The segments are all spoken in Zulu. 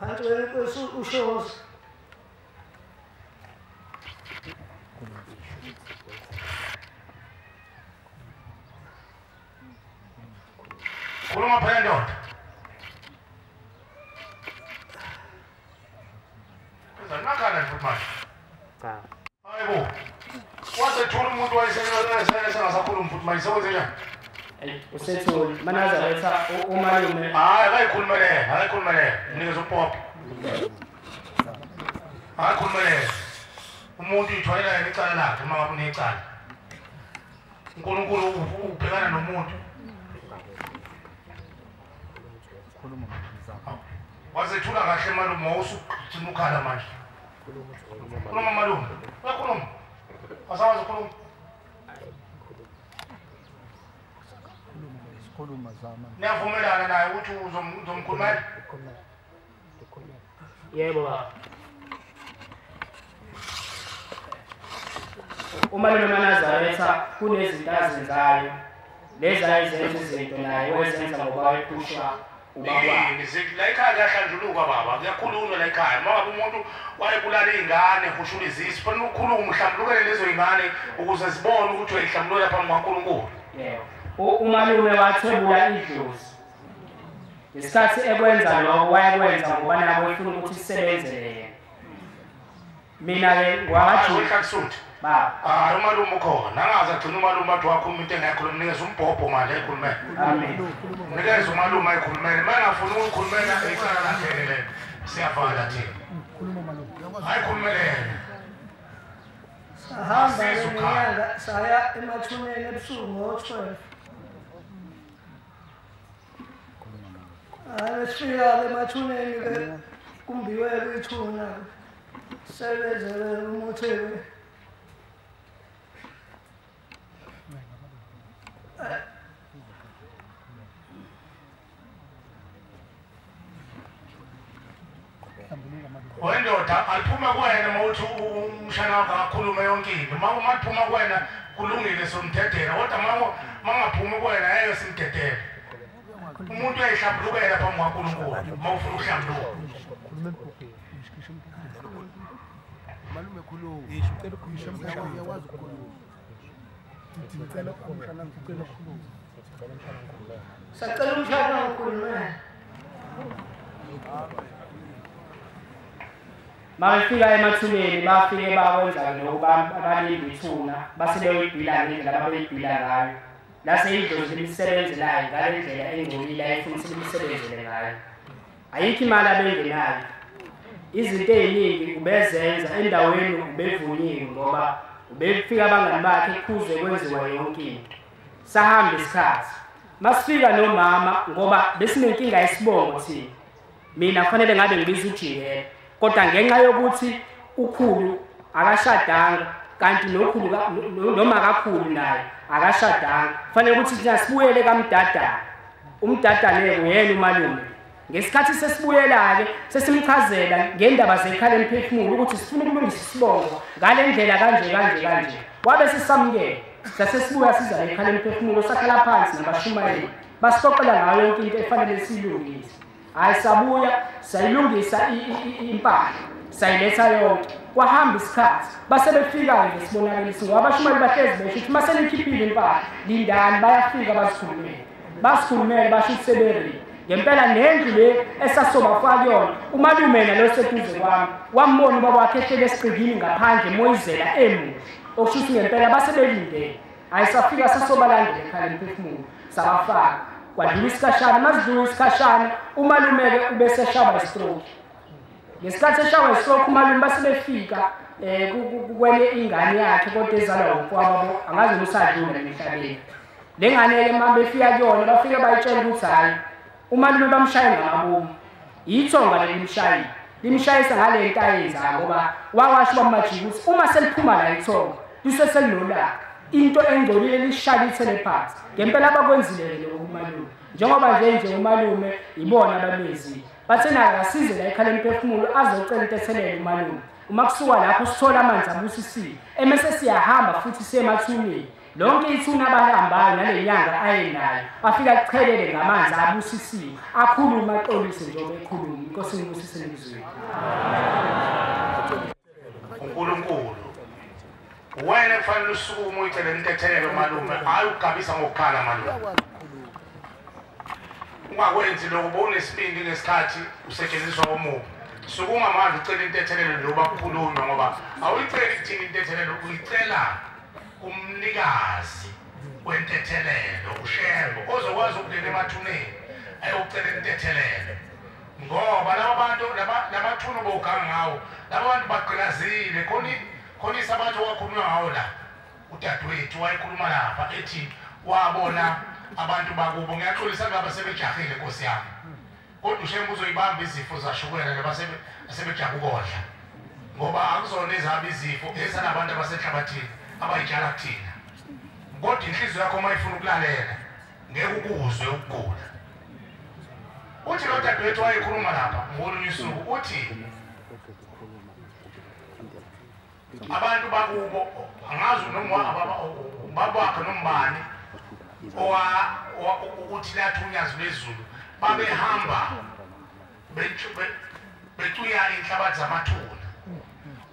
ngaphansi kwesushozi khuluma phela ndoda nakana futhi manje cha hayibo wasethola umuntu wayesengasakhuluma futhi manje sekwenze njani usethuli manazaretha umalume hayi akayikhulumele mnikeza upopo akayikhulumele umuntu uyithwalela yena icala lakhe uma ngabe unecala uNkulunkulu ubhekana nomuntu wazethula kahle malume wawusugcina ukhala manje khuluma malume uyakhuluma asawazi ukhuluma niyavumelana naye ukuthi uzomkhulumela yebo baba umalume manazaretha kunezinto azenzayo lezi ayizenza izinto naye wezenza ngoba wayephusha ubaba la ekhaya kuyahlanjuluka baba kuyakhulunywa la ekhaya uma ngabe umuntu wayebulala iy'ngane ehushula izisu fanele ukhulume uhlambulukele lezo y'ngane ukuze zibone ukuthi uyayihlambululela phambi kwaNkulunkulu yebo umalume wathwebula idlozi ngesikhathi ekwenza lokho wayekwenza ngoba nabo efuna ukuthi sisebenzele yena mina-ke ngwakajusuthi baba hayi umalume ukhona angaze agcina umalume athi wakhuluma into engayikhuluma mnikeza umbhobho manje ayikhulumele mnikeza umalume ayikhulumele uma engafuni ukuyikhulumela icala lakhe lelo siyavala thina ayikhulumele sahamba lenyanga saya emathuneni ebusuku ngo-12 sifika-ke emathuneni-ke kumbiwele ithuna sebezele umuthi-ke wendoda aliphume kuwena uma uthi umshana wakho akakhulume yonke into uma liphuma kuwena kulungile somthethela kodwa uma ngaphumi kuwena yeke simthethela umuntu uyayihlambulukela phambi kwaNkulunkulu uma ufuna ukuhlambuluka malume khuluma ucela ukukhuluma uyawazi ukukhuluma ngicela umshana ngicela ukukhuluma sacela umshana ngikhulume mabefika emathuneni bafike bakwenza lokho abalinda ithuna base beyoyibhila ngendlela ababeyibhila ngayo lase idlozi limsebenzelayo ngale ndlela engcolile ayefuna ukuthi limsebenzele ngayo ayikho imali abengenayo izinto ey'ningi ubezenza endaweni ubevunyiwe ngoba ubefika abangani bakhe kuze kwenziwa yonke into sahamba isikhathi masifika nomama ngoba besinenkinga yesibongo thina mina kufanele ngabe ngibiza ujikela kodwa ngenxa yokuthi ukhulu akashadanga kanti nokhulu noma akakhulu naye akashadanga kufanele ukuthi thina sibuyele kamdadana umdadane uyena umalume ngesikhathi sesibuyela-ke sesimchazela ngendaba zekhala emphefumulo ukuthi sifuna ukulungisa isibongo ngale ndlela kanje wabe sisamukela sasesibuya siza ekhala emphefumulo sakhala phansi nabashumayeli basixoxela ngayo yonke into efanele siyilungise hayi sabuya sayilungisa impahla sayiletha yonke kwahamba isikhathi base befika-ke ngesibonakaliso ngoba abashumayeli bahlezi besho ukuthi uma senikhiphile impahla lindani bayafika basikhulumele basho ukuthi seberile ngempela nendlu le esasobafaka kuyona umalume nalo seduze kwami wambona ubaba wakhe ehlele esigqikini ngaphandle moyizela emuhle okusho ukuthi ngempela basebelindele hayi safika sasobalandela ekhala emphefumulo sabafaka kwadlula isikhashana masidlula isikhashana umalume-ke ubeseshaba istroke ngesikhathi eshawa istroke umalume basebefika kwenye ingane yakhe kodwa ezalwa umfowabo angazi noma usadlula emhlabeni le ngane-ke uma befika kuyona bafike bayitshela ukuthi hhayi umalume bamshaye ngamabomu yithonga limshayisa ngale nto ayenzayo ngoba wawasho bamajika ukuthi uma seliphuma la ithonga liseselinolaka into engcolile lishayithele phansi ngempela abakwenzile lokho umalume njengoba nje umalume ibona abamezi bathena akasize la ekhala emphefumulo azocela into ethelele umalume uma kusuka lapho sithola amanzi abusisile emese siyahamba futhi siyemathuneni lonke ithuna abahambayo nalenyanga ayenayo afika achelele ngamanzi abusisiwe akhuluma axolise njengoba ekhuluma inkosi ngibusise nizweni uNkulunkulu wena kufanele usukume uyicele intethelelo malume hayi ukugabisa ngokukhala malume ungakwenzi lokho ubone isibindi ngesikhathi usetshenziswa komubi sukuma manje ucela intethelelo njengoba kukhulunywa ngoba awuyiceli kuthini intethelelo uyicela kumnikazi wentethelelo ushembo ozokwazi ukungena emathuneni ayocela intethelelo ngoba laba bantu lamathuna boganga ngawo laba bantu bagqilazile khona isabatho wakhulunywa ngawo la udadewethu wayekhuluma lapha ethi wabona abantu bakubo ngiyaxolisa ngaba sebejahile Nkosi yami kodwa ushembe uzoyibamba izifo zashukela nabasebejaha ukudla ngoba akuzona ezaba izifo ezanabantu abasehlabathini abayijala kuthina kodwa inhliziyo yakho mayifuna ukulalela ngeke ukuzwe ukugula uthi lo dadewethu wayekhuluma lapha ngolunye usuku uthi abantu bakubo angazi noma babakhe nombani ukuthi lathi unyazi lwezulu babehamba becuya inhlabathi zamathuna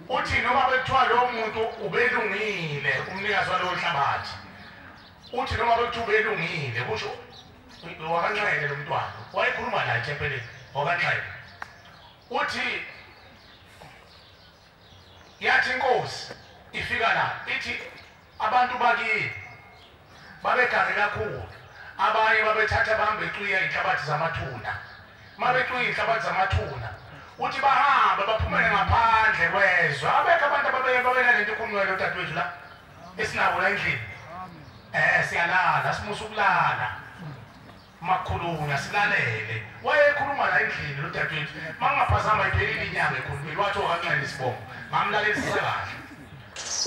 uthi noma bethiwa lo muntu ubelungile umnikazi walowo nhlabathi uthi noma bethiwa ubelungile kusho wakanxele lo mntwana wayekhuluma la ethempeleni wakanxele uthi yathi inkosi ifika la ithi abantu bakini babegare kakhulu abanye babethatha bahambe becuya inhlabathi zamathuna mabecuya inhlabathi zamathuna uthi bahamba baphumele ngaphandle kwezwe abekho abantu ababeka lento ikhulunywa dadewethu la esinabo la endlini siyalala simusa ukulala makhulunya silalele wayekhuluma la endlini lo dadewethu mangaphazama iphelile inyanga ekhulumile wathi okanxele isibongo ngamlalelisa kahle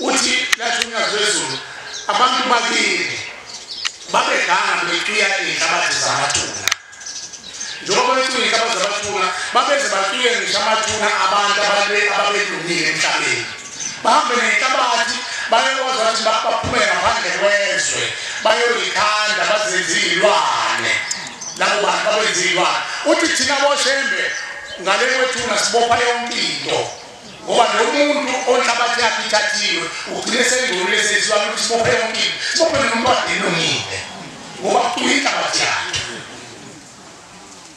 uthi lathi unyazi lwezulu abantu bakini babeganga becuya inhlabathi zamathuna njengoba becuya inhlabathi zamathuna babeze bacuye ngisho amathuna abantu ababelungile emhlabeni bahambe nenhlabathi bayokwazi ukuthi baphume ngaphandle kwezwe bayoyikhanda bazenzilwane labo bantu babenzilwane uthi thina boshembe ngale kwethuna sibopha yonke into ngoba lo muntu onhlabathi yakhe ithathiwe ugcine sengolule sesiwa ukuthi sibophe yonke into sibophe nomuntu elungile ngoba kuyi inhlabathi yakhe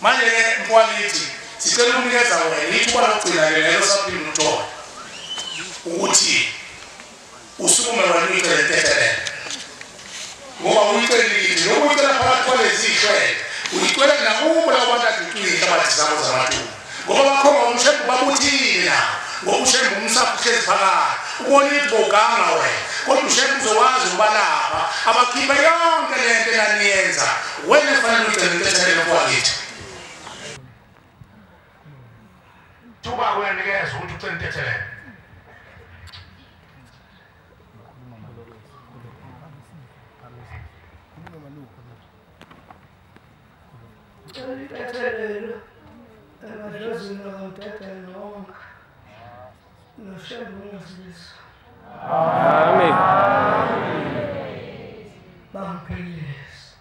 manje mfowethu sicela ukunikeza wena ithuba lokugcina lelo saphila uthola ukuthi usukume wena uyicele intethelelo ngoba uyicelile lokho ucela phakathi kwalezi ihlwele uyicela nakubo labo bantu aducuya inhlabathi zabo zamathuna ngoba bakhona umshembu babuthile na ngoba ushembu umsapho uhlezi phakathi ubona ukuthi boganga wena kodwa ushembu uzowazi ukuba lapha abakhipha yonke lento enaniyenza wena kufanele uyicele intethelelo kwakithi tuba kuyanikeza ukuthi ucele intethelelo intethelelo emadlozini kaMdedela wonke noshembu ngizisa amen bamphilisa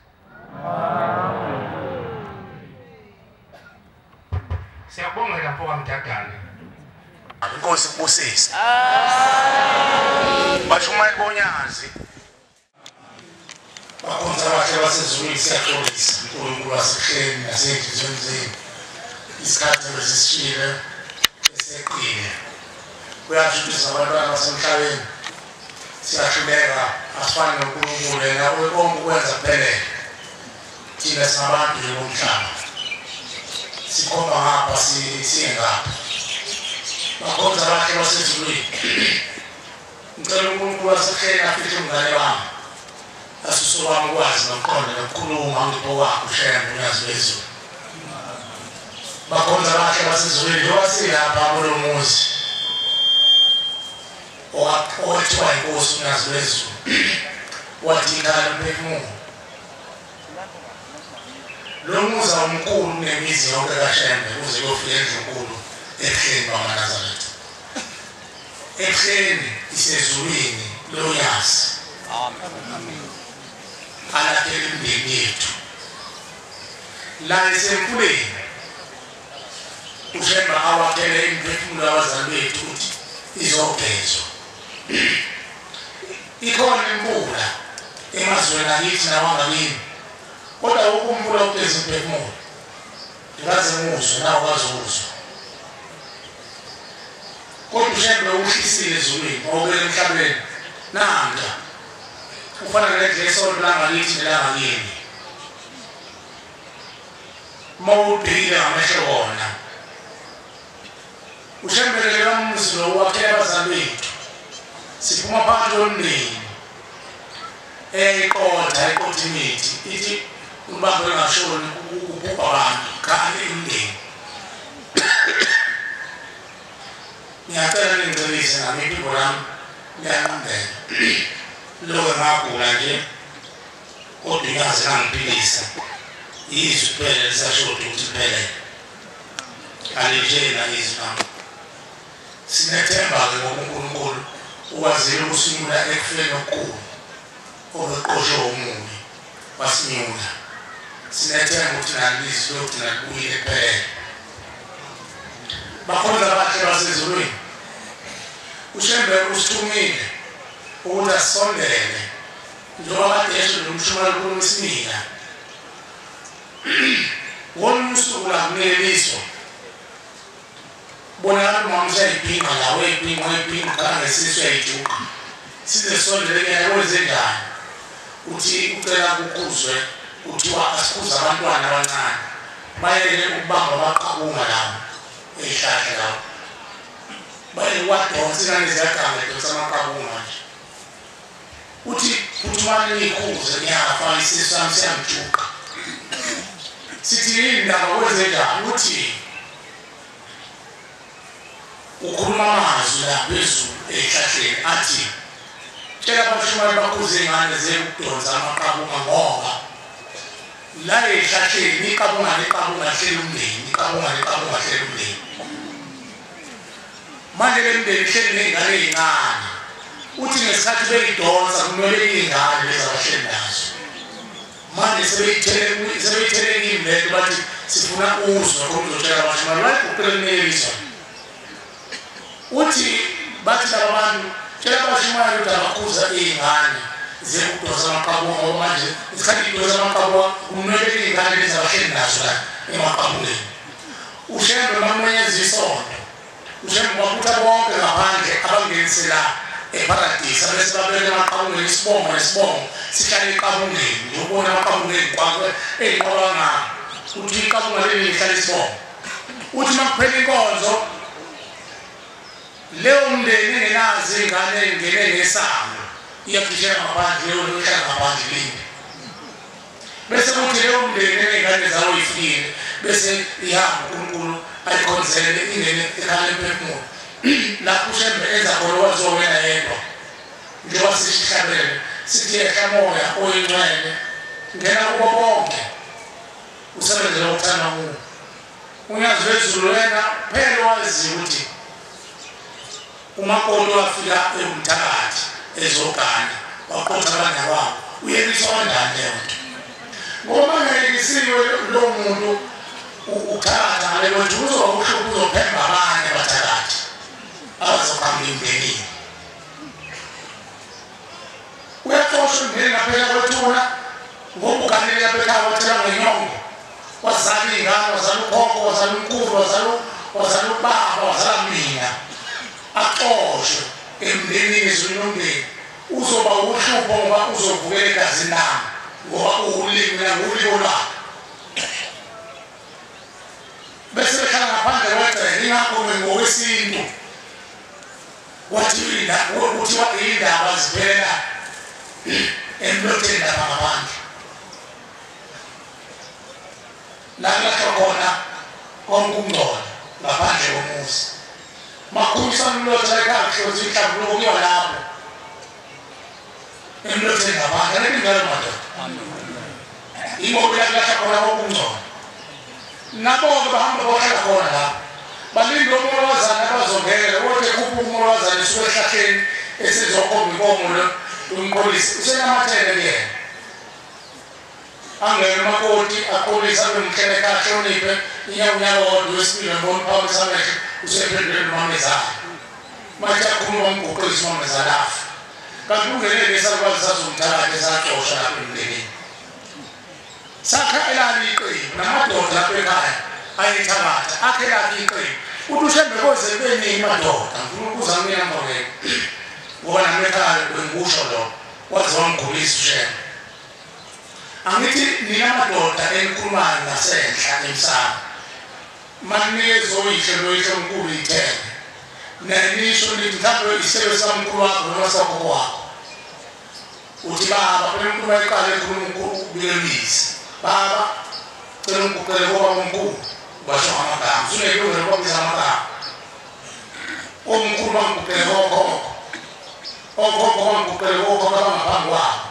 siyabongela mfo kaMdedela inkosi kubusise bashumayeli bonyazi bakhonza abahle basezulwini siyaxolisa uNkulunkulu wasekuhleni nasenhliziyweni zenu isikhathi besisishile eseqile kuyajulisa abantwana basemhlabeni siyahluleka asifane noNkulunkulu yena konke ukwenza kuphelele thina singabantu nje bomhlaba sikhomba ngapha siyengapha bakhonza abahle basezulwini ngicela uNkulunkulu wasekuhleni afihle umngane wami asuso wami ukwazi nokuqonda nokukhuluma ngipho wakho ushembe unyazi lwezulu bakhonza abahle basezulwini lowasilapha kulo muzi owathiwa inkosi unyazi lwezulu wathi ingalo mphefumulo lo muzi awumkhulu kunemizi yonke kaShembe uze kuyofika endlu enkulu ebuhleni bamaNazaretha ebuhleni isezulwini lonyazi alahlele imindeni yethu la esemfuleni ushemba awakhele imiphefumulo yabazali bethu ukuthi izogezwa ikhona imvula emazweni akithi nawangakini kodwa ukumvula ugeza imiphefumulo ngaze nguzwe nawe kwazuzwa kodwa ushembe uhlisile ezulwini obele emhlabeni nanga ufana nedleso langakithi nelangakini mawubhekile ngamehlo wona ushembelele kamuzi lo wakhele abazali bethu siphuma phakathi komndeni eyiqotha ikontinenti ithi ubambe ngashoni ukubhubha abantu khane imndeni ngiyacela ningcebise nami impilo lami liyanqandela lokho ngagula nje kodwa ngiyazi nangiphilisa izwi kuphela lisashoda ukuthi kuphelele alijela izwi nami sinethemba-ke ngokuNkulunkulu ukwazile ukusinyula ekufeni okukhulu obeqoshwe umubi wasinyula sinethemba ukuthi nalilizwi lokuthi nalibuyile kuphelele bakhonza abahle basezulwini ushembe usithumile ukuthi asondele njengoba kade esho nomshumela kuNkulunkulu ngomusuku la kuneliswa bona mama usayiphinga la wayiphinga kange sisuyayithuka size sondele ke wenze njani uthi ucela ukuzwe uthiwa asikhuza abantwana abancane bayeke ukubamba amaqabunga lawo ehlahla lawo baye wadonsa ingane ziyaganga edonsa amaqabunga nje uthi uthumane nikhuze ngiyafa isisu sami siyamjuka sithi yini ndaba wenze njani uthi ukhuluma amazwi la phezulu ehlahleni athi tshela abashumali bakhuze ingane zekudonsa amaqabunga ngoba la ehlahleni iqabunga hleli umndeni iqabunga hleli umndeni manje le mndeni hleli ney'ngane ey'ncane uthi ngesikhathi beyidonsa kumele iy'ngane lezi abahleli nazo manje sebeyithelekile lento bathi sifuna uzwe komzotshela abashumali bayiguqele kuneliswa uthi bathi laba bantu tshela abashumali ukuthi abakhuza iy'ngane zekudonsa amaqabunga ngoba manje isikhathi idonsa amaqabunga kumele iy'ngane lezi abahleli nazo la emaqabungeni ushembe bammenyeza isondo ushembe baphutha bonke ngaphandle abangenisela eparadisi abese babeke amaqabungeni isibongo nesibongo sihlale eqabungeni ngiyobona amaqabungeni kwakwe eyinqolangana uthi iqabunga leli lihlale isibongo uthi makuphela inkonzo leyo mndeni engenazi ingane engene ngesango iyakhishela ngaphandle leyo ihlala ngaphandle lini bese kuthi leyo mndeni enengane zawo ifikile bese ihamba uNkulunkulu ayikhonzele ingene ekhaya emphefumulo lapho ushembe enza khona wazowena yedwa njengoba sisihlabele sithi yehla moya oyingcwele ngena kubo bonke usebenzele ukuthanda kuwo unyazi wezulu wena phela wazi ukuthi umakoti wafika emthakathi ezogana waqotha abanye babo uyelisondana leyo nto ngoba ngekisiwe lo muntu uthakatha ngale nto uzophemba abanye abathakathi abazokhamba emndenini uyaxoshwa umndeni ngaphela kwethuna ngoba uganele lapha ekhaya wathela ngenyongo wazala iy'ngane wazala ukhokho wazala umkhulu wazala ubaba wazala mina axoshwe emndenini ezulwini lomndeni uzoba uhlupho ngoba uzovukela egazini lami ngoba uwulimi nanguliko lwakho bese behlala ngaphandle kwegceke ingakho ngokwesintu kuthiwa iy'ndaba ziphelela emlotheni lapha ngaphandle la kulahlwa khona konke ukungcola ngaphandle komuzi makhulumisana umlotha ekhaya kuhlonza inhlambuluko kuyiwa lapho emlotheni ngaphandle aleke njalo madoda ingoba uyakulahla khona konke ukungcola nabo-ke bahamba bahlala khona lapho balinde omolwazana abazongela kodwa ekhupha umolwazana esuke ehlahleni esizokhomba inkomo umkholisi usenamathele kuyena angene makoti akholisa bemkhele kahle oniphe inyawunyaka wodwa wesibili ngibona uphawu samehlo usephenduleni mamezana manje akhuluma umgoqisi mamezana afa kanti ungenele lesakwazi sazomthakade saxosha lapha emndenini sakha elali iqembu namadoda lapha ekhaya ayethakatha akhe lakhe iqembu uthi ushembe koze beningi madoda ngifuna ukuza mina mbongeke ngoba nami ekhaya bengikusho lo waze wangigulisa ushembe angithi nina madoda enikhulumayo ngasenhla emsamo manikezwe oyihle loyihle omkhulu ithembe nenisho lithi mhlawumbe isebe samkhulu wakho noma sakhokho wakho uthi baba phela umuntu wayeqala ekhuluma ukubikelisa baba cela ngikucele ngoba omkhulu basho amagama sunelungelo lokubiza amagama omkhulu bangikucele okhokho bangikucele okhokho abangaphambi kwabo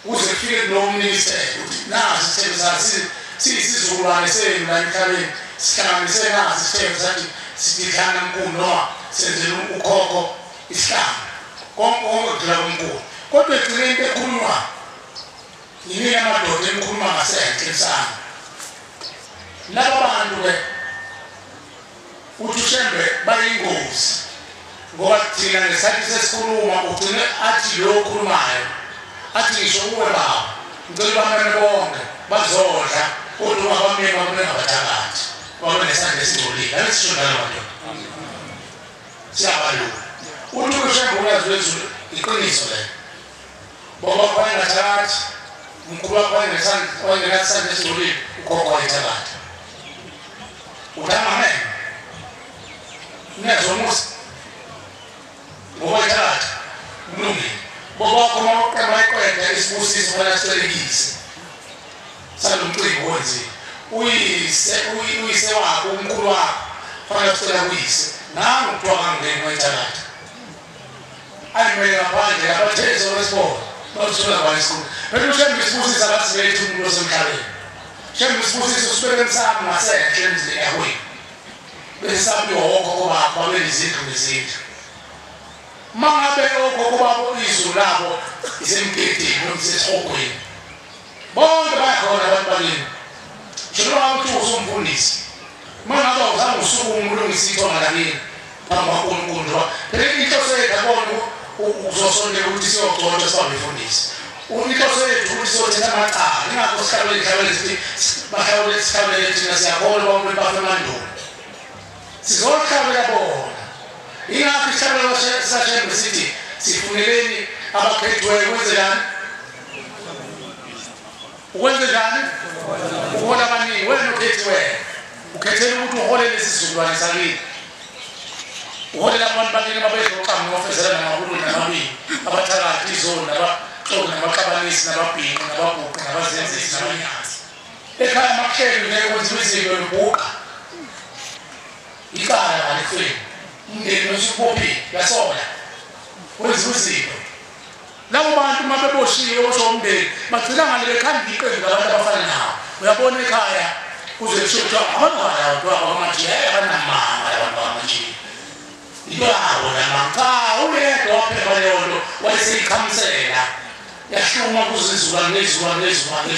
uze kufike lo mniselo uthi nasi isithembu sathi siyisizukulwane senu la emhlabeni sihlanganise nasi isithembu sathi sididlana mkhulu noma senzele ukhokho isihlanga konke okudlula komkhulu kodwa egcineni bekhuluma yini amadoda enikhuluma ngasenhle sana laba bantu-ke uthi ushembe bayingozi ngoba thina ngesikhathi sesikhuluma ugcine athi lo okhulumayo athi ngisho kuwe baba ngicela bamene bonke bazodla kodwa ungabameni babengabathakathi babe nesandla esingcolile ake sisho njalo madoda siyabalula uthi ushembe uyazi wezulu iqiniso lelo baba kwayengathakathi umkhulu wakho wayengenasandla esingcolile ukhokho wayethakathi uthanga mene unezomusa ngoba ethakathi umlungile baba wakho mawuqema iqeda isibusiso fana sicelekise salomcimbi wenziwe uyise wakho umkhulu wakho fana sicela kuyise nangu kuthiwa kangeni wayethakathi ayimele ngaphandle abathezo wesibona bawuthola kwayisikulu phela ushembe isibusisa ngathi silethe umuntu osemhlabeni shembe isibusisa usibeke emsamo ngasenhle emzini yakweni bese sabiwa okhokho bakho babelizindlu nezindlu mangabe okhokho babo izulu labo isemgedeni nomsesihogweni bonke bayakhona abantu balini njengoba uthi usumfundisi mangabe uzange usuku umlungisi ithonga lakini phambi kwaNkulunkulu phela inhloso yethu abona uzosondela ukuthi siyogcotshwa sibafundisi inhloso yethu ukuthi siyothetha amacala ingakho sihlawule ihlawule sithi bahlawule sihlawule thina siyakholwa bonke bafe emandulo sizohlawula bona ingakho ihlawulo sashembe sithi sifuneleni abakhethiweyo ukwenze njani uhola abaningi wena ukhethiweyo ukhethela ukuthi uhole lesi sizukulwane sakini uholela abantu bakini babedloqanga ngofezela namahulu namabili abathakathi izolo nabaxoki nabaqabanisi nababhinqi nabaguqi nabazenzisi nabanyanzi ekhaya amakuhleli nekwenziwa izinto yobhuqa ikala alifeni umndeni wesuphophile yasola wenziwa izinto labo bantu mabeboshiwe osho umndeni bagcina ngale bekhanda iqembu labantu abafana nawo uyabona ekhaya kuze kusho kuthiwa abantwana abamajiya abanamama abantu bamajiya yabo namanga uyedwa waphela leyo nto wayeseyikhamsela yahluma kuzizukulwane nezizukulwane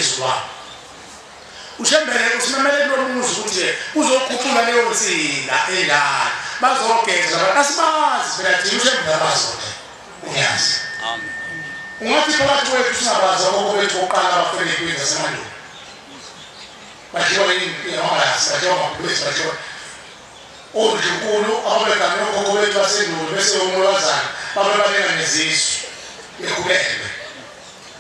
ushembele usimemele kuloluzi ukuthi uzokhuphula leyo nsila endala bazogeza asibazi phela thina ushembele abazona uyazi amen ungathi phakathi kwethu singabazi abakho bethu oqala abafele kwinza semandulo bathiwa yini yamalasi bathiwa mabhubesi bathiwa onkulu ababegame okhokho bethu basendulo bese umolwazana babebaleka nezisu bekhulelwe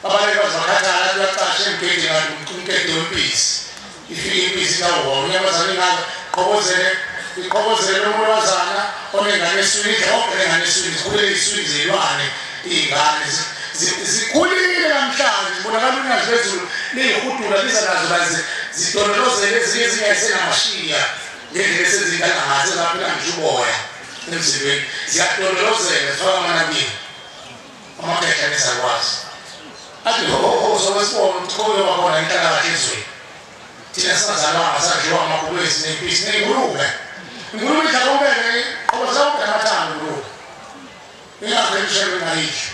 babaleka bazakhathala baqashe emgedeni kanti umgede wempisi ifike impisi kawo unyamazane ngabe iqhokozele umolwazana onengane eswini onke engane eswini zikhulele iswini zilwane ingane zikhulile namhlanje zibonakala unyazi lezulu liyihudula liza nazo zidololozele ezinye zingayisenamashiya ngendlela esezingana ngazo zaphela ngisho uboya emzimbeni ziyadololozela zifaka amanabini amakhehla nesakwazi athi uzowesibona ukuthi koyoba khona inhlalakahle ezweni thina singazalwanga sadliwa amabhubesi nempisi ney'ngulube ingulube idla kombele qoba zawonke amathambo ngulube ingakho emshebe ngayidla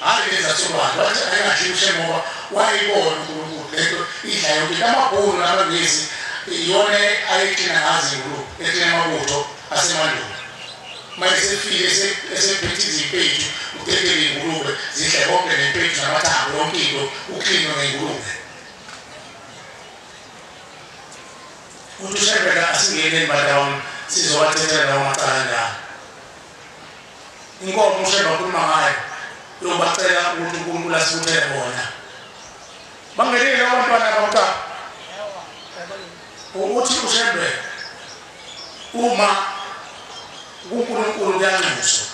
hayi leza sobantu wathi ayingashishe ngoba wayibona uNkulunkulu lento idla yonke amabhunu namabhizi iyona ayikina ngazi uNkulunkulu ekhina amabutho asemandulo mase file esephethe iziphethu utekele ingulube zidla konke nempethu namathambo yonke into uklinwe ngengulube uTushebeka asingene embadawo sizowathethela lawo macala inkomo usheba kukhuluma ngayo yobacela ukuthi uNkulunkulu asibuthele bona bangelile abantwana abamthathu uthi ushebe uma uNkulunkulu uyanxuswa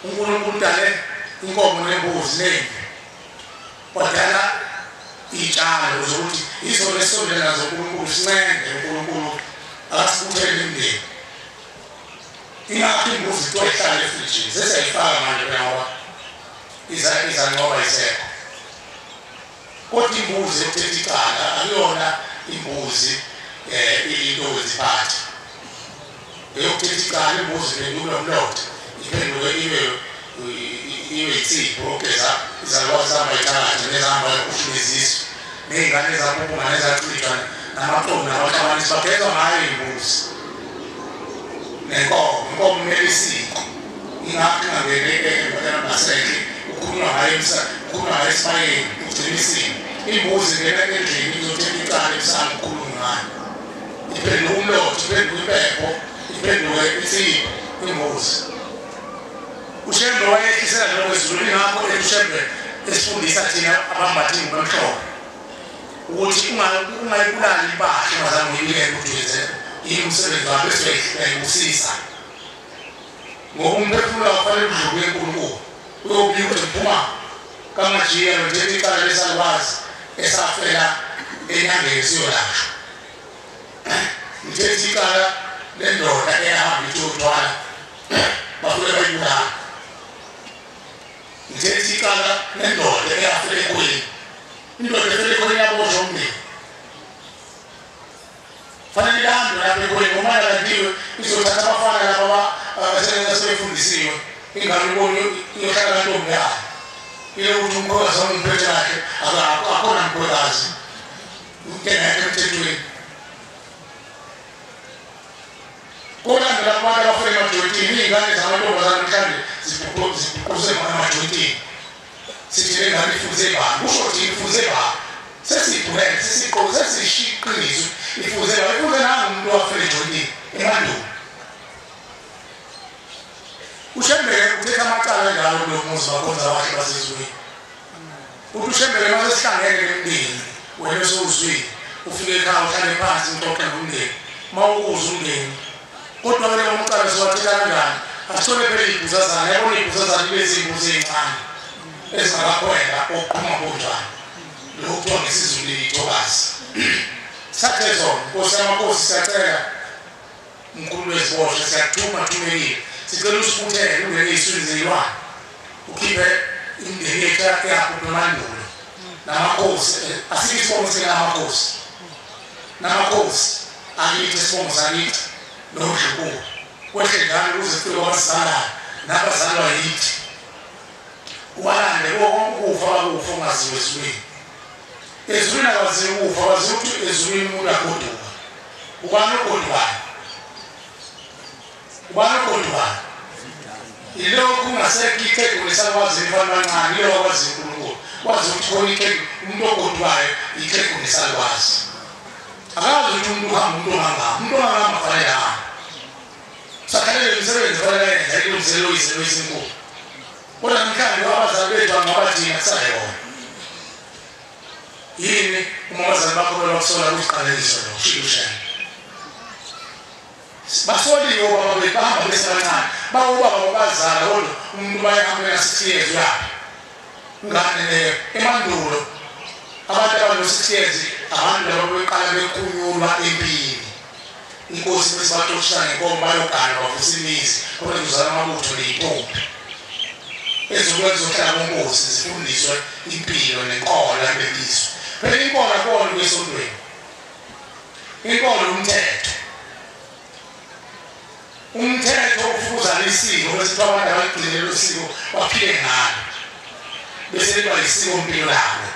uNkulunkulu dale inkomo nembuzi nempi wadala itshalo zokuthi izo lesondela zoNkulunkulu sincenge uNkulunkulu akasibuthele imndeni ingakho imbuzi toyihlala efrijini sesiyayifaka manje ngoba izanqoba isekho kodwa imbuzi ethethe icala akuyona imbuzi into weziphathi eyokuthetha icala imbuzi bendube umlotha iphenduke ibe itsipho okeza izalwazi abayithakathi nezihamba uhliziswa ney'ngane zaphupha nezacithwa namaqondo nabaqabanisi bagezwa ngayo imbuzi nenkomo inkomo kumele isiko ingakho ingangene ngasenhle ukhulunywa ngayo ukhulunywa ngayo esibayeni ugcina isiko imbuzi ngena endlini izothetha icala emsamo ukhulunywa ngayo iphenduke umlotha iphenduke impepho iphenduke insipho imbuzi uShembe wayehlisela lokho ezulu ingakho uShembe esifundisa thina abambathi ngomhlobo ukuthi ungayibulali impahla ungazange uyibike ukuthi yenze yini umsebenzi wakho bese uyayibusisa ngoba umphefumulo kufanele udluke enkulunkulu uyobika ukuthi phuma kamajiya nothetha icala lesalwazi esafela enyangeni siyolashwa ngithetha icala lendoda eyahamba ithwala bafike bayibulala ngithetha icala lendoda eyafela ekhweni indoda efela ekhweni yaboshwa umndeni fanele ihambe lapha ekhweni ngoba yalandiwe izothatha abafana laba asebefundisiwe ingane ibone iyohlala kantombi yayo ile ukuthi umkhosikazi umphethe kahle akhona mkhosikazi ukengekho emthethweni kolandela abantu abafuna emajoyintini iy'ngane zamantombazane mhlawumbe zibuquse emajoyintini sithi le ngane ifuze bani kusho ukuthi ifuze bani sesiyibhulele sesiyishiqiniso ifuze bani ifuze nangumuntu wafela ejoyintini emandulo uShembeke uthetha amacala njalo kulomuzi bakhonza abahle basezweni uthi uShembeke mase sihlangene nemndeni wena sowuzwile ufike ekhaya uhlale phansi uxoxe nomndeni mawukuza umndeni kodwa ke leyo mcala siwathetha kanjani asithole phela iy'buzazana yabona iy'buzazana lezi imbuzi ey'ncane ezingakakhwela okuqhuma konjani lokhu kuthiwa ngesizulu iy'thokazi sathe zona nkosi yamakhosi siyacela mkhulu weziboshwa siyakuthuma thumelile sicela usibuthele ungene ey'swini zeyilwane ukhiphe imindeni yethu yaphupha emandulo namakhosi asikho isibongo singanamakhosi namakhosi akithi isibongo sakithi nodlunkulu kwehle njalo ukuze kufike kwabazalayo nabazalwa yithi ubalande ukufa bakufa ungaziwe ezulwini ezulwini akwaziwe ukufa kwaziwe ukuthi ezulwini umuntu agoduka ubani ogodukayo ilokhu ungasekho iqegu lesalwazi mfana kancane ilokhu akwaziyo uNkulunkulu kwazi ukuthi khona iqegu umuntu ogodukayo iqegu lesalwazi akazi ukuthi umuntu uhamba umuntu ongahamba fanele ahamba sakhalele imisebenzi fanele yenza ilungiselelo izinto ezinkulu kodwa namhlanje abazali bethu angabathina kusayona yini uma abazali bakho bebakusola kuziqalekiso lokushiyushana basoliwe ubaba bethu bahamba besebancane bawubaba babazala kodwa umuntu bayahambela 6 years yaphi ngane leyo emandulo abantu abano-6 years abantu laba beqala bequnyulwa empini inkosi bese baxoxisana ngenkomo bayogana bavusa imizi kodwa kuzala amabutho ney'mpompi ezokwenza zohlala konkosi zifundiswe impilo nenkolo yabelizwe phela inkolo akona kwesontweni inkolo umthetho ufuzana isiko bese abantu abaligcinele isiko baphile ngalo bese liba isiko impilo labo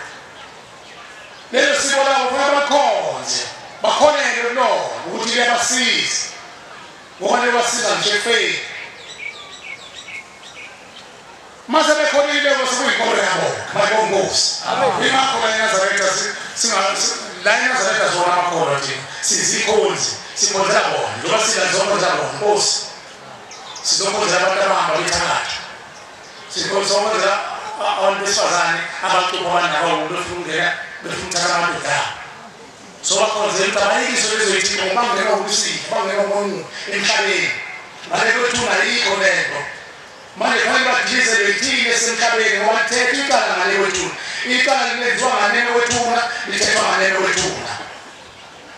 lelo siko labo kufanele bakhonze bakhonele lo ukuthi liyabasiza ngoba lebasiza nje faith mase bekhonile bosebuyikolo yabo bayongosi imakho la eNazaretha la eNazaretha zona amakholwa thina sizikhonzi sikhonzela bona njengoba silazokhonza bona Nkosi sizokhonzela abantu abahamba bethakatha sikhonzela abantu besifazane abaqupha abanabo befungela befuna amadoda so bakhonzela ukuthi abayikiswe lezoyithini ngoba bangena ukusipha bangena umuntu emhlabeni manje kwethuna yikho lento manje kufanele badilize lethini esemhlabeni ngoba lithethe icala ngale wethuna icala lenziwa nganene wethuna lithethwa nganene wethuna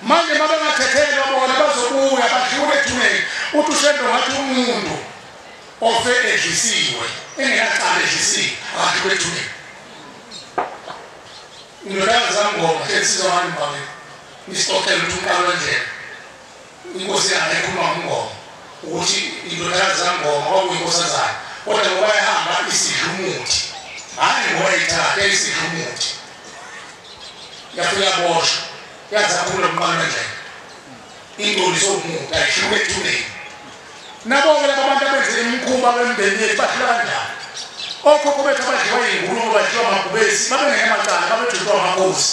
manje mabengathethelwa bona bazobuya badlule ethuneni uthi ushendo ngathi umuntu ofe edlisiwe engekaqala edlisiwe akadlule ethuneni indodana zangoma esizwa ngani mbawe nisixoxele ukuthi umqalo wendlela inkosi yakhe ekhuluma ngomngoma ukuthi indodana zangoma kwakuyinkosazana kodwa ngoba yahamba isidlumuthi hayi ngoba ithatha isidlumuthi yafika yaboshwa yazakhula umqalo wendlela ingoli somuntu ayihluke ethuneni nabo-ke laba abantu abenzela imikhuba bemndeni yethu badlula kanjani okhokho bethu abadliwa yingulube badliwa amagubesi babengenamacala babethulwa amakhosi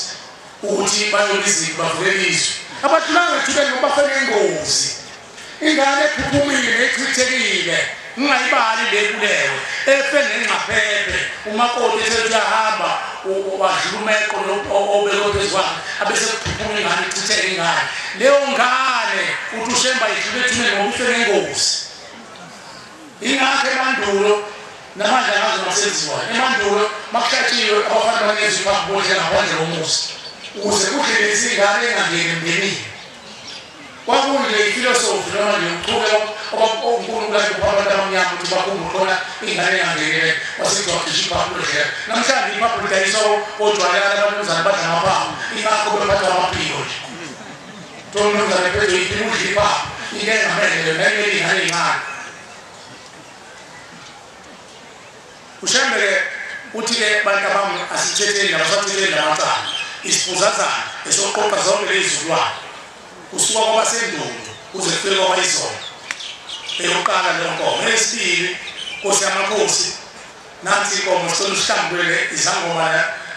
ukuthi bayolizika bavulele izwe abadlulanga ethubeni ngoba bafene ingozi ingane ephuphumile nechithekile ngingayibali lebulewe efe nengxaphephe umakoti ethethe uyahamba wadlula umeqo obekwe phezu kwakhe abese kuphuphuma ingane ichitheke ingane leyo ngane uthi ushemba idlule ethuneni ngoba ife nengozi ingakho emandulo namanje ngazo masenziwa emandulo makuhlatshiwe abafana banezwi phambi kodle ngaphandle komuzi ukuze kudlele izingane engangeni emndenini kwakunje ifilosofi noma nje uqhubeka onkulunkulu akhe abantu abamnyama ukuthi bakhumbuke khona ingane engangeni wasekuthiwa cishe iphambi kodle namhlanje iphambi lidayiswa ojwayelana abanumzane badla amaphambi ingakho bephathwa amaphiko nje tonumzane phethe iphinda udla iphambi into engamele nayimele ingane eyincane ushembele uthi-ke bantu abami asithetheni nabasathetheni namacala isifuzazana esoqoqa zonke leyizukulwane kusuka kwabasendulo kuze kufike kwabayizona eyokuqala leyo nkomo eyesibili nkosi yamakhosi nansi inkomo sicela usihlambulele izangoma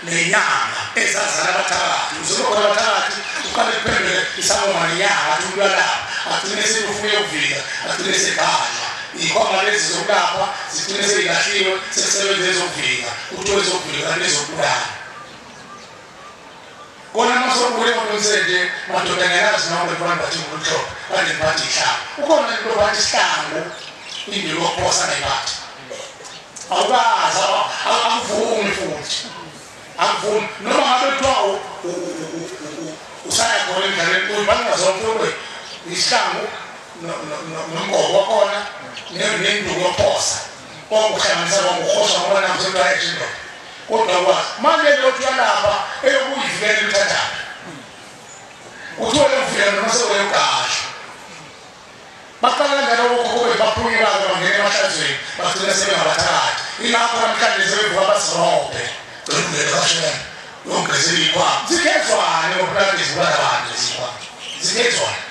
nenyanga ezazala abathakathi uzokhona abathakathi uqale kuphendule isangoma nenyanga athi uyalapha agcine sekufike ukuvika agcine seganya ikhoma lezi zokulapha zigcine seyilahliwe sekusebenza ezokuvika kuthiwe ezokuvika kanti ezokubulala kona masokule nje madoda ngenazi noma abantu bathi ngumhlobo kanti bathi ihlangu ukhona into bathi ihlangu indilo yokuphosa nayibathi awukazi akuvumi futhi akuvumi noma ngabe kuthiwa usaya khona endlaleni uyibanga zonke ihlangu nomgobo wakhona nenduku yokuphosa okuhlanganisa ngokuhosa ngoba namhlanje ayishindo kodwa kwazi manje lothi yalapha eyokuyivikela uthathayo uthuwele ukuvika noma sewuyokasha baqala kanjalo okhokho baphuke bake bangena emahlazweni bagcine sebengabathakathi ingakho namhlanje sebevuka basirobhe gcine kashe yongezela ikhwama zikhethwane ngopractice kwalabantu izikhwama zikhethwane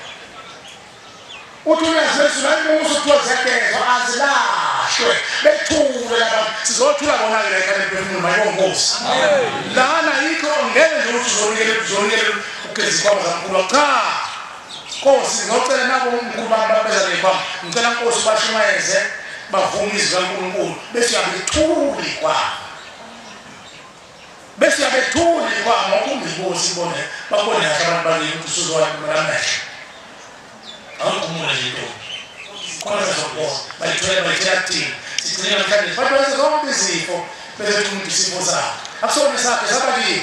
uthi uyazethu nayimuso kuthiwa ziyagezwa azilahlwe bethule labantu sizothula bona-ke la ekhane phefumulo mayibongosi lana yikho ngeke nje ukuthi uzonikele ugeza ikhwama zamkhulu cha Nkosi ngicela nabo umkhulu babeza lekhwama ngicela Nkosi bashumayeze bavume izwi kaNkulunkulu bese yabethuli kwabo bese yabethuli kwabo ukumbibosi ibone babone kahle abantu balini ukuthi usuzowamehlo awukumula into khona zokubona bayithela thina sigcina namhlanje abantu benza zonke izifo bese umuntu isifo sakhe akusona sakhe sabali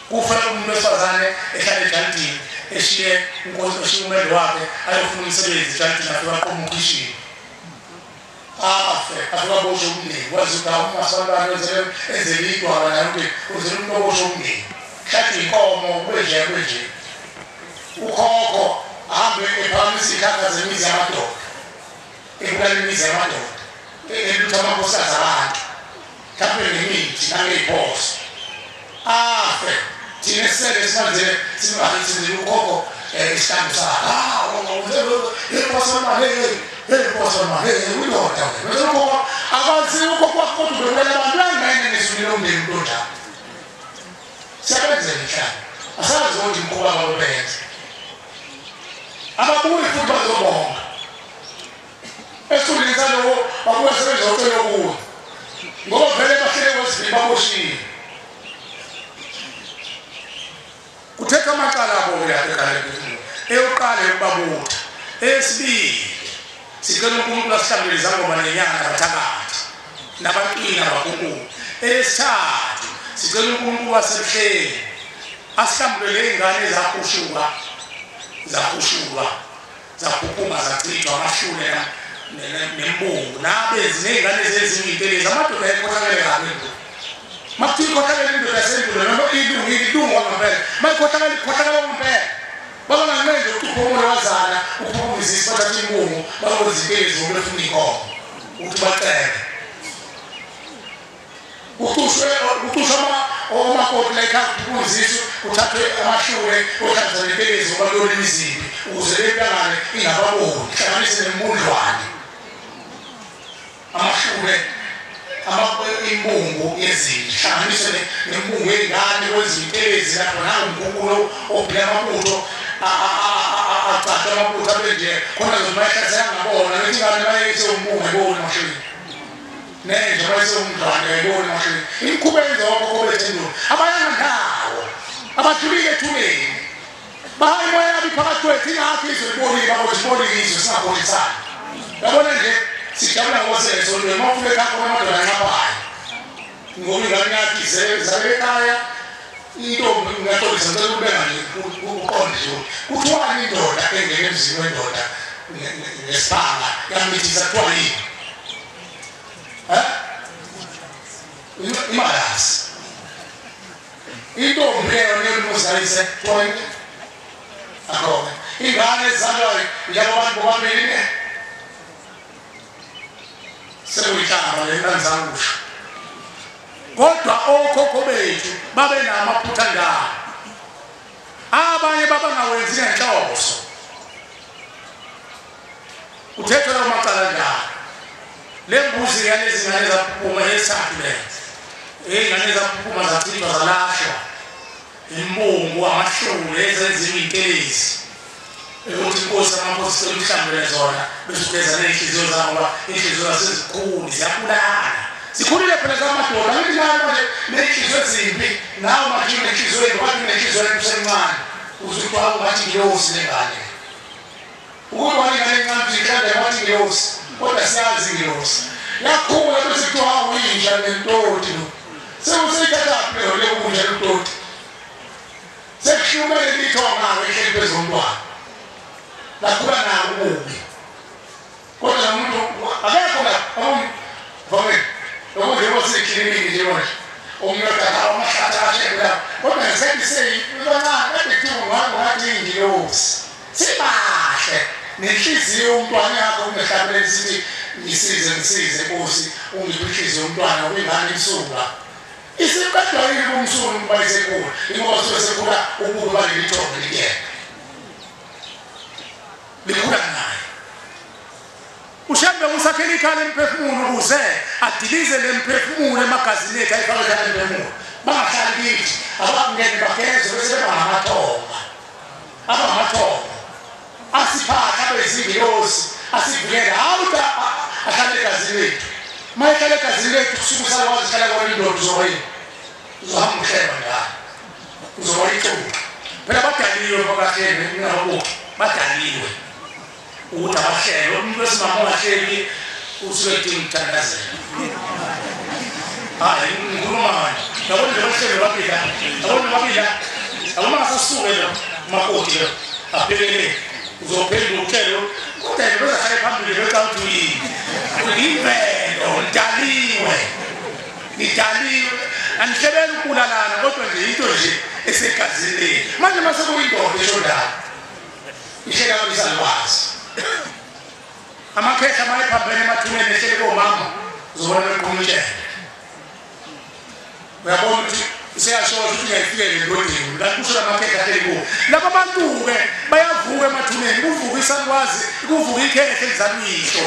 kufana umuntu wesifazane ehlala ejantini eshiye inkosi eshiye umendo wakhe ayofuna umsebenzi ejantini afika aqoma ukhishini afika bosho umndeni wazi ukuthi umasabane ezele idwala nayo uzele umuntu obosho umndeni hlathi inkomo kweje ukhokho ahambe ephamisa ikhakha zemizi yamadoda ebulala imizi yamadoda elutha amakhosikazi abantu mhlawumbe ngemithi nangey'phoso afe thina esele simanzele singahlisizi ukhokho isihlambu sakho uyindoda akwazi ukhokho wakho kodwa ubekela abantu angene nesibili lomndeni umntu onjalo siyabenzela mhlawumbe asazi ukuthi mkhuba babenza ababuyi futhi bazobonga esifundeni saloko babuye sebezocela kuwe ngoba vele bahlele kwesibili baboshiwe kuthetha amacala abo yaphekana eyoqala yokubabutha esibili sicela uNkulunkulu asihlambele izangoma nenyanga nabathakathi nabaqina nabakunkulu esithathu sicela uNkulunkulu asebuhleni asihlambulele izingane zakushulwa zaphupuma zachithwa amahlule nembungu nabezi nezingane zezimitelezi amadoda ekhohlakele kabi makuthi ikhohlakele indoda yasendulo noma ilungu wangempela mayikhohlakele wangempela baba nganqenje ukuphumula wazana ukuphumuzisa bathatha imbungu bakwezitelezi ngobefuna inkomo ukuthi bacele kutushwa omakoti la ekhaya kuphumuzisa kuthathwe amahlule othatha netelezi ngoba kuyona imizimbi ukuze lehlangane ingababoni ihlanganise nembundlwane amahlule imbungu yezinto ihlanganise nembungu yengane kwezitelezi lapho nanguNkulunkulu obhila amabutho acatha amabutho abenje khona zomayihlasela ngabona lethi ingane bayise umbungu ayiboni amahlule nenje bayise umndlwane ayiboni amahlule imikhuba yenzoko kobethendulo abayanga ndawo abathulile ethuleni bahayi moya yabi phakathi kwethu ingakho izolibonile babozibonile izwe singabonisani yabona nje sijabula ngoseso nje mawufike ekhaya amadoda anqaphayo ngoba ingane yakho izele ekhaya intombi ngingaxolisa ngicela ukubeka nje uqonde nje kuthiwani indoda engene emzini wendoda ngesibanga yamithisa kuthiwa yini imalasi intombi leyo neyolumuzalise kuthiwa akho ingane ezalwayo yabantu bobabili sewuyihlamba lentanzangusha kodwa okhokho bethu babe namaphutha njalo abanye babangawenzi ngenhloso kuthethwa lawo macala njalo lembuzi yalezi ngane zaphuma yesathu le ingane zaphuma zachithwa zalashwa imbungu amahlule ezenziwe intelezi ukuthi inkosi amakhosi semhlambele zona besugeza nenhliziyo zabo ngoba inhliziyo zasezikhulu ziyabulala zikhulile phela zamadoda ngithi nayo manje nenhliziyo ezimbi nawo manje unenhliziyo ngoba unenhliziyo esencane uzukwazi ukuthi ngiyosi lengane ukuthi wani ngane ncane zikhanda wathi ngiyosi kodwa siyazi ngiyosi yakhula bese kuthiwa uyinja lentoti lo sewuseyithatha phela le kunja lentoti sekuhlumele lithonga ehleli phezomntwana lakhula nawo ububi kodwa umuntu akekho la vame ukuthi wosekliniki nje manje umnotha amahlata ashekela kodwa ngisethi lona ekuthiwa ngathi ingilosi sibahle nenhliziyo umntwana yakho ungehlabele sithi ngisize Nkosi ungiphe inhliziyo umntwana uyingane imsuka isiqedwa yini umsuku bayisekhula ingoba sosekhula ububi balelithombe likuyena likhula naye ushambe usakhela ikhala emphefumulo ukuze adilize lemphefumulo emagazini ethu ayifake emphefumulo bangahlali kithi abangene bageze bese bangamathonga abamathonga asiphatha bezingilosi asivikele awuta ahlale egazini lethu mayihlale egazini lethu kusuku salwazi hlala kwa indoda uzoyini uzohamba uhleba njalo uzoyicuba phela badaliwe bakahlele nginababuki badaliwe ukuthi abahlele umuntu wesimama ongahleli usuke edinga ukuthandazela hayi ngikhuluma manje yabona nje bahlele babila aboma ngasasuke lo makoti lo aphelele uzophendula uhlelo kodwa nje bezahlale phambili becathi uyimvelo nidaliwe anihlebela ukulalana kodwa nje into nje esegazini manje mase kuyindoda eshondayo ishela bisalwazi amakhehla mayiphambene emathuneni ehlele komama uzobona beqhumutshela uyabona ukuthi siyasho ukuthi ngiyafike endodeni kanti kusho amakhekhe ahleli kuwo laba bantu-ke bayavuka emathuneni kuvuka isalukwazi kuvuka ikhekhe elizaluyihlo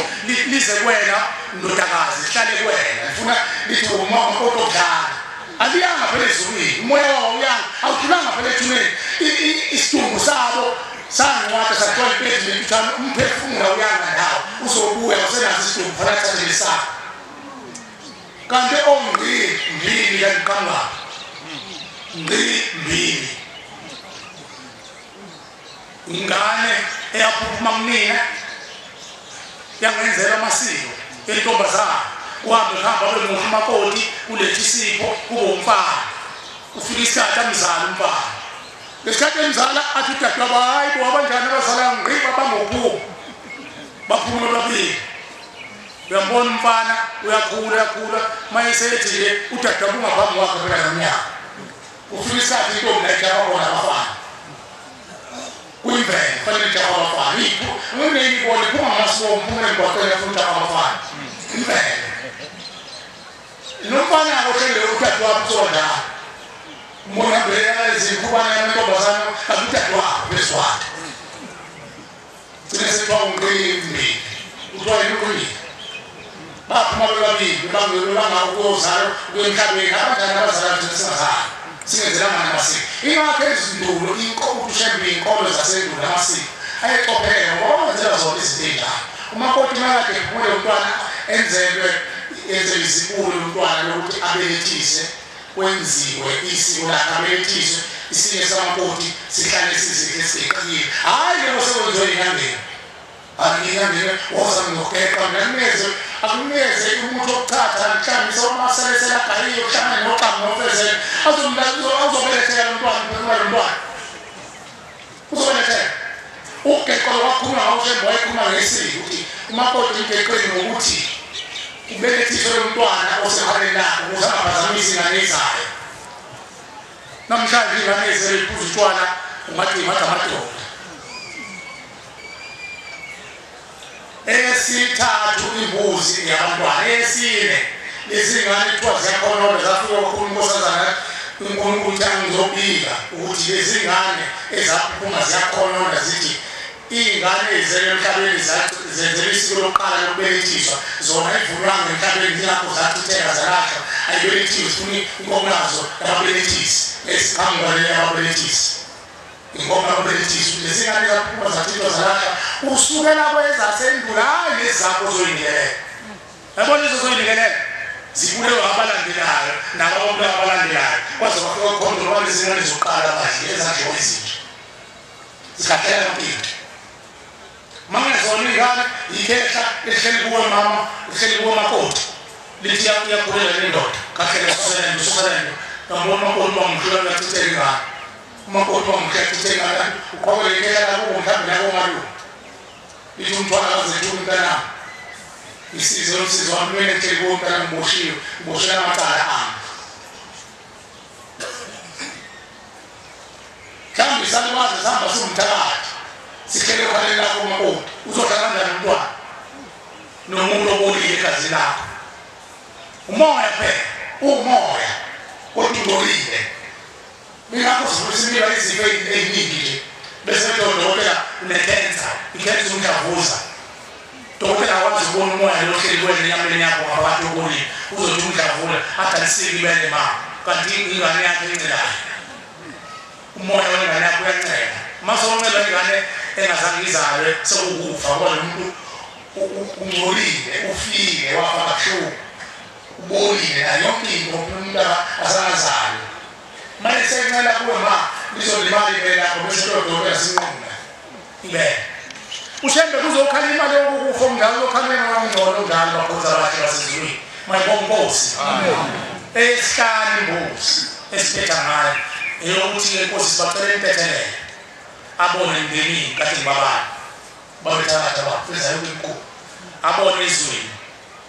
lize kuwena ndodakazi lihlale kuwena lifuna lithi umakoti okudlala aliyanga phela ezulwini umoya wawo uyanga awuthulanga phela ethuneni isidumbu sabo sangiwata sathola impezimenti uthana umphefumula uyanga ndawo uzobuya usenazo isidumbu fana thathele sakho kanti ongqini kanqangapha mbili ingane eyaphuphuma kunina yangenzela amasiko entombazana uhambe ngihamba bemuhle umakoti kuletha isipho kube umfana ufika isikhathi amzala umfana lesikhathi emzala athi udadewabo hayi bo abanjani abazala ngqiba bangokubo baphumule babili uyambona umfana uyakhula mayesethi nje udadewabo ungaphambi kwakhe phela ngomnyaka ufika isikhathi intombi nayijaba bona abafana kuyimvelo kufanele ijaba abafana uneyibona iphuma ngamasiko mphumela emgwaqeni afuna ujaba abafana imvelo nomfana ohlele udadewabo uzondala umbona bheka ezikhubana yamantombazana akudadewabo beswati sine sethiwa ungqini uthiwa yini baphuma bebabili bangakuyozala ukuyemhlabeni abanjani abazala thina singazali singenzelanga namasiko ingakho ezindulo ushembe inkolo zasendulo namasiko ayexophela ngoba wenzela zona izinto ey'njalo umakoti makade kumele umntwana enzelwe izibulo umntwana lokuthi abelethise kwenziwe isiko lakhe abelethiswe isinye samakoti sihlale sizihle siqinile hayi lebo sekwenziwe enyangeni angiyangene woza ngokukeqa akunikeze umuntu okuthatha mhlawumbe somaselesela gayiyo kuhlangane noqhamu nofezela azobelethela umntwana umntwana uzobelethela ugeqo wakhuluma ngawushembe wayekhuluma ngesiko ukuthi umakoti imgeqweni ngokuthi ubelethiswe umntwana osehaleni lakho ukuze angaphazamisi ingane ezayo namhlanje ingane ezele iphuza utshwala ungathi imatha amadoda esithathu imbuzi yabantwana esine lezingane kuthiwa ziyakhonona zafika kakhulu inkosazana uNkulunkulu uthi angizobika ukuthi lezingane ezaphuphuma ziyakhonona zithi iy'ngane ezizelwe emhlabeni zenzela isiko lokuqala lokubelethiswa zona ayivulwanga emhlabeni zingakho zachitheka zalahlwa ayibelethiswe funa inkomo yazo yababelethisi esiqhamukwane yababelethisi inkomo yababelethisi ukuthi lezingane ezaphuphuma zachithwa zalahlwa usukela kwezasendulo hayi lezi zakho ozoyinikelela yabona izo zoyinikelela zibulewe abalandelayo nababona abalandelayo kwaze kwafika khona ngoba lezingane zokuqala manje ezadliwa izinto zikhathela impilo mangezona ingane ikhehla ehleli kuwe mama ehleli kuwe makoti lithi yakhulela lendoda kahle ususelendo ngambona umakoti wamhlola ngachitheka ingane umakoti wamhlola ingane uqhokele ikhehla lakho mhlawumbe lakho malu lithi umntwana akazethu umntana isize umsizi wami wena ehleli kuwe umntana ngiboshiwe amacala ami mhlawumbe isalukwazi sihamba siwumthakathi sihlele khaleni lakho umakoti uzohlala kanjani umntwana nomuntu obolile egazi lakho umoya phela umoya kodwa ubolile ngakho sibusimila izifo eziningi nje bese udokotela unekhensa ikhensa umdlavuza dokotela akwazi ukubona umoya lohleli kuwena enyameni yakho ngabantu obolile uzothi umdlavula adalisiki ibele ma kanti ingane yakho encelayo umoya wengane yakho uyancela masoncela ingane engazange izalwe sekukufa ngoba lo muntu ungcolile ufike wafa kabuhlungu ubolile nayo yonke into umuntu asangazalwe manje sencela kuwe ma lizolimali ibele lakho bese udokotela sinquma ibele ushembe kuzokhala imali yokufa umngane okhaleni ngangcono njalo baphuza abathi basezulwini mayibonkosi esihlanu imbuzi esiphetha ngayo eyokuthi inkosi sibacela impethelele abone ngemini kathi ngibabani babethatha bafeza yonke inkulu abone ezweni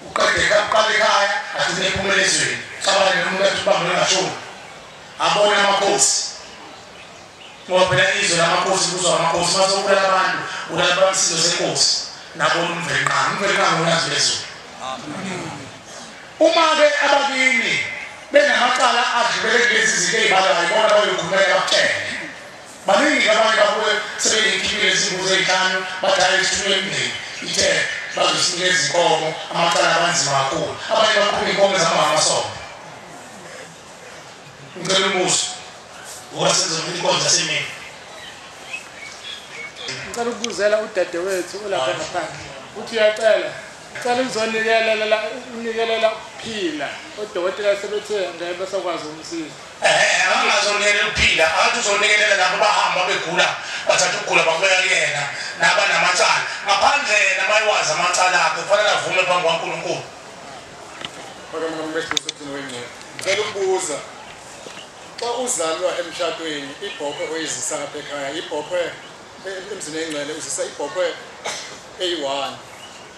uqede kaqale ekhaya athi nephumele ezweni cabane nomuntu athi ubambe ngashoni abone amakhosi ngoba phela izwe lamakhosi kuzwa amakhosi masokubela abantu ulaba isizwe senkosi nabona umvelqanga unazo lezo uma-ke abakini benamacala adlulele kulezi zinto ey'balayo bona bayokhulumela bakuthele baningi abanye babuye sebeney'nkimbi ezimbuzi ey'hlanu bathi hayi isithunywe emndeni ithe bazosinikeza inkomo amacala abanzima kakhulu abanye baqhuba inkomo ezamamasomo ngicela umuso wasenzela inkonzo yasemini ngicela ukubuzela udadewethu olapha ngaphandle uthi uyacela cela ukuzonikelela ukuphila odokotela sebethe ngeke besakwazi ukumsiza angazonikelela ukuphila athi uzonikelela labo bahamba begula bathatha ukugula bakubeka kuyena nabanamacala ngaphandle namayiwazi amacala akhe kufanele avume phambi kwaNkulunkulu ngicela ukubuza xa uzalwa emshadweni ibhokhwe oyizisa lapha ekhaya ibhokhwe emzini engcwele uzisa ibhokhwe eyi-1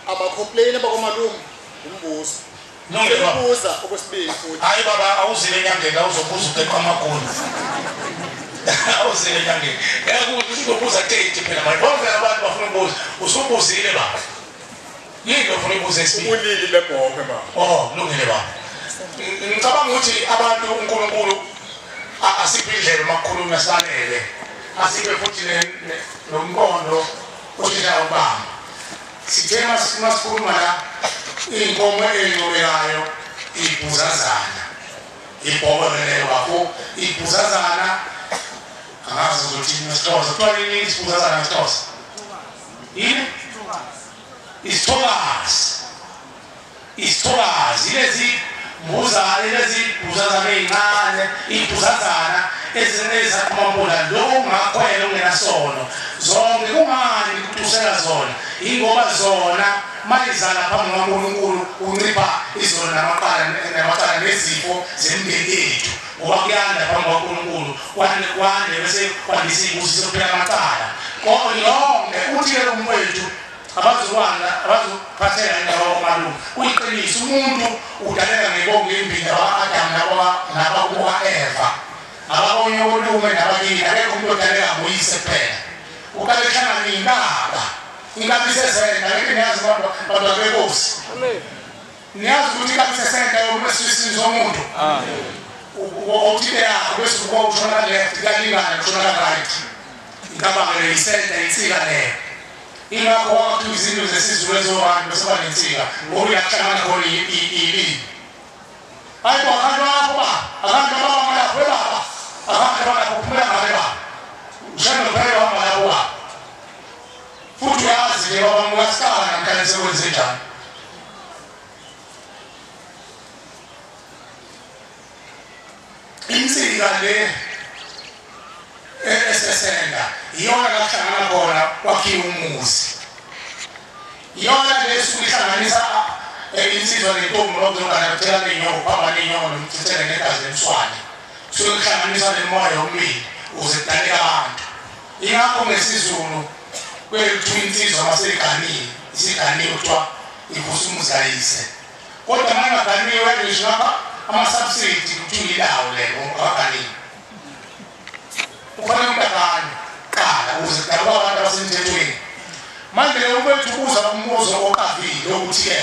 abacomplain abakomalume umbuzo ngikubuza okwesibili futhi hayi baba awuzile enyangeni awuzobuza ugeqa amagulu awuzile enyangeni uzobuza 30 phela manje bonke abantu bafuna ukubuza usubuzile baba yini ofuna ukubuza esibili ubulili lebhokhwe baba kulungile baba ngicabanga ukuthi abantu uNkulunkulu asiphe indlela makhuluma salele asiphe futhi nomqondo othina ubamba sithe masikhuluma la inkomo encobekayo ibhuzazana ibhobo lelo bafo ibhuzazana angazi ukuthi nesixhosa kuthiwa yini isibhuzazana nesixhosa yini isithokazi lezi bhuzazana ey'ncane ibhuzazana ezizakumamula lo ungakhwela ungenasono zonke kungani kutusela zona ingoba zona mayizala phambi kwaNkulunkulu uncipha izona namaqala nezifo zemindeni yethu ngoba kuyanda phambi kwaNkulunkulu kwande bese kwandisa iy'busiso kuphela amacala yonke uthi-ke umwethu abazophatheka indawo kwaMalume kuyiqiniso umuntu udaleka ngebongo yembila wa-Adamu nabakuka-Eva ababonye olume nabakini akekho umuntu odaleka ngoyise kuphela ukabehlangana iy'nkaba inkabi isesenta ngeke niyazi bantu benkosi niyazi ukuthi inkabi isesenta yomesisini somuntu uthile yakho bese ushona ka-left kalingana kushona ka-right inkaba-ke le isenta insika leyo ingakho kwakuthiwa izinto zesizulu ezo-1 bese kuba nensika ngoba uyakuhlangana khona iy'limi hayi bo abantu bakho ba abantu ababangalapho bebaba abantu abangalapho kuphumela ngabe baba ushanda kuphela wahamba lapho baba futhi uyazi-ke baba mukasikala namhlanje sekwenze njani insika le esesenda iyona lakuhlangana khona kwakhiwa umuzi iyona lesuke ihlanganisa insizwa nentombi lokuzongana kuthelana iy'nyongo phamba ney'nyongo nomchithele negazi lemswane suke kuhlanganiswa nemoya yomlilo ukuze kudaleke abantu ingakho ngesizulu kwethiwa insizwa maseyiganiwe isiganiwe kuthiwa ivusa umuzi kayise kodwa uma ingaganiwe ngisho ngapha ama-subsidi kuthiwa ilawo lelo akaganiwe kufanele umntakane qala ukuze kudalwe abantu abasemthethweni manje le ukwethu ubuza umbuzo okavile ukuthi-ke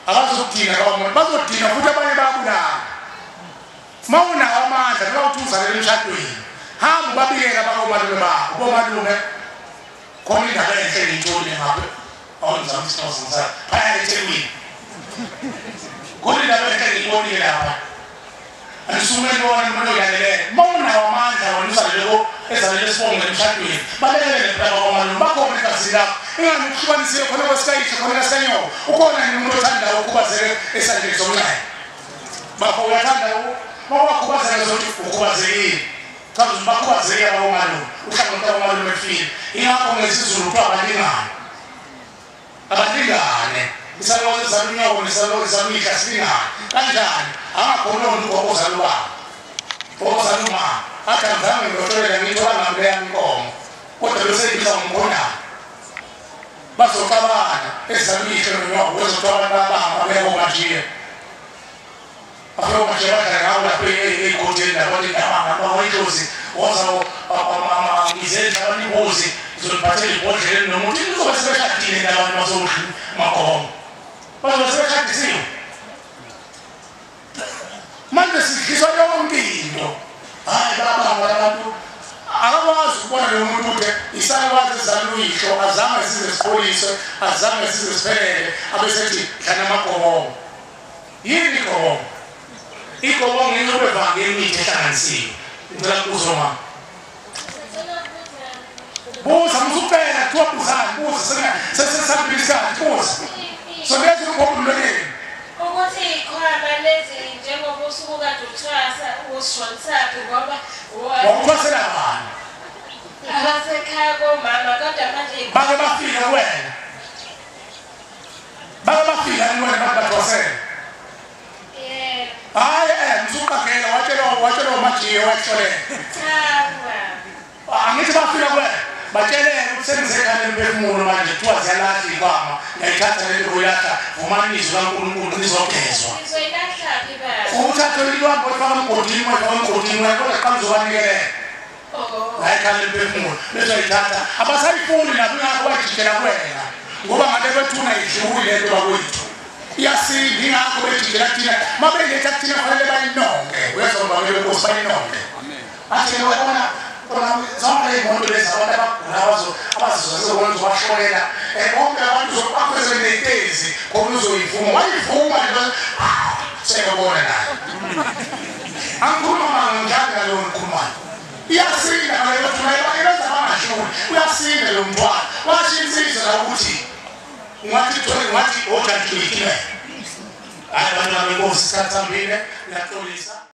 abazodina kabamuntu bazodina futhi abanye bayabulala uma unawo amandla noba uthi uzalele emshadweni hamba ubabikele abakomalume bakho komalume khona indaba enhle ngiyitholi ngapha awunizama isinozinsa phaya eThekwini khona indaba enhle ngiyibonile lapha andisumele umuntu uyanelele uma unawo amandla wena uzaleleko ezalele esibongela emshadweni balekele abakomalume bakhona igazi lakho ingani ukuhlukanisile khona kwesikayisho khona kasenyoko ukhona nini umuntu othandayo ukhubazeke esandleni somnyayo bafo uyathanda mawakhubazeke zokuthi ukhubazekile chaza ukuthi bakhubazeke abakomalume uhlangothi abakomalume efile ingakho ngesizulu kuthiwa abalingane isalozi ezalunyoko nesalozi ezalumihla silingane kanjani angakhona umuntu ozalubaba ozaluma athi angizange ngiyotolela ngiyithola ngamleya inkomo kodwa beseyibiza ngomkhondana bazoxabana ezalumihla nonyoko bezothiwa abantu abanga abeko majiye afeo majiye badlala ngawo lapho ey'koteni labantu abawayidlozi woza ngizendla abantu imbuzi zoliphathela ibhodleleni nomuntu izobe sebeshadile nabantu basodli magomo bazobe sebeshadisiwe sidliswa yonke into hayi baba abantu akakwazi ukubona lo muntu ukuthi isakwazi izaluyihlo azange size sipoliswe azange size siphelele abesethi dlana amagobongo yini igobongo igobongo inqobe evangeli ehlanganisiwe ngicela ukuzoma buza muzupela kuthiwa buzani buza sesesabilisikhathi buza so lethi ngobululekeni ukuthi ikhwama lezi njengoba usuku kade uthwasa usishonsaphi ngoba wakuthwasela bani abasekhaya komama kodwa manje bake bafika wena bake bafika wena bathwasela hayi msukakela watshela umajiye wakuhlolele angithi bafika wena batsheleke ukuthi sengizekhane emphefumulo manje kuthiwa ziyalathi ikwama ngiyayithatha lento kuyatha vumani izwi kaNkulunkulu nizogezwa ngizoyilahlaphi baba uthathe ilwambo efaka emgodini kodwa qala uzobanikelela hayikhane emphefumulo bezoyithatha abasayifuni nabo ingakho bajikela kuwena ngoba ngabe bethuna idluli lento bakwethu iyasinda ingakho bejikela thina mabeletha thina kufanele bayinonke uyazomba ngeke nkosi bayinonke athi wena zonke iy'moto lezi abantu abagula abazizokwenza ubashokela bonke abantu zobakhweze netezi ngoba uzoyivuma wayivuma sengabona nayo angikhuluma ngangijani ngaloyo mkhulumane iyasinda ngaleyo benza bangashuli uyasinda lo mntwana washo insizwa la ukuthi ungathi ojantulikile hayi bantwana benkosi isikhathi sambile uyaxolisa